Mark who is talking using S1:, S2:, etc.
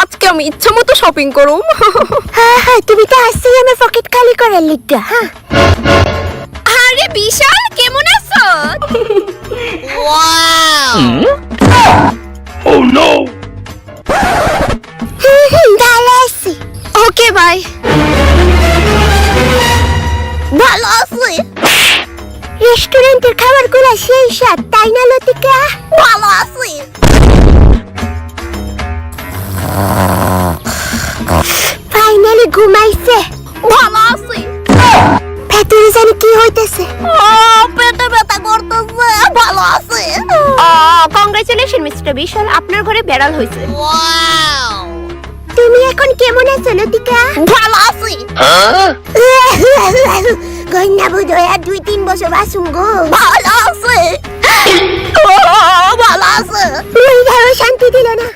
S1: আজকে আমি ইচ্ছা মতো শপিং করুম।
S2: হ্যাঁ হ্যাঁ, তুমি তো আসছেই আমার পকেট খালি করার লিগা। হ্যাঁ
S1: আরে বিশাল, কেমন আছো?
S3: Oh no!
S2: ভালো আছি।
S1: Okay bye.
S2: ভালো আছি। রেস্টুরেন্টের খাবারগুলো সেই স্বাদ, তাই না লতিকা? ভালো আছি। ফাইনালি ঘুমাইছে।
S1: ভালো আছি।
S2: ভেতরে জানি কি হইতেছে।
S1: পেটে ব্যথা করতেছে।
S2: ভালো আছে।
S1: কংগ্রেচুলেশন মিস্টার বিশাল, আপনার ঘরে বেড়াল হয়েছে।
S2: তুমি এখন কেমন আছো লতিকা?
S1: ভালো আছি।
S2: কন্যা বোধ হয় আর 2-3 বছর বাঁচুম গো।
S1: ভালো আছে। ভালো আছে।
S2: শান্তি দিল না।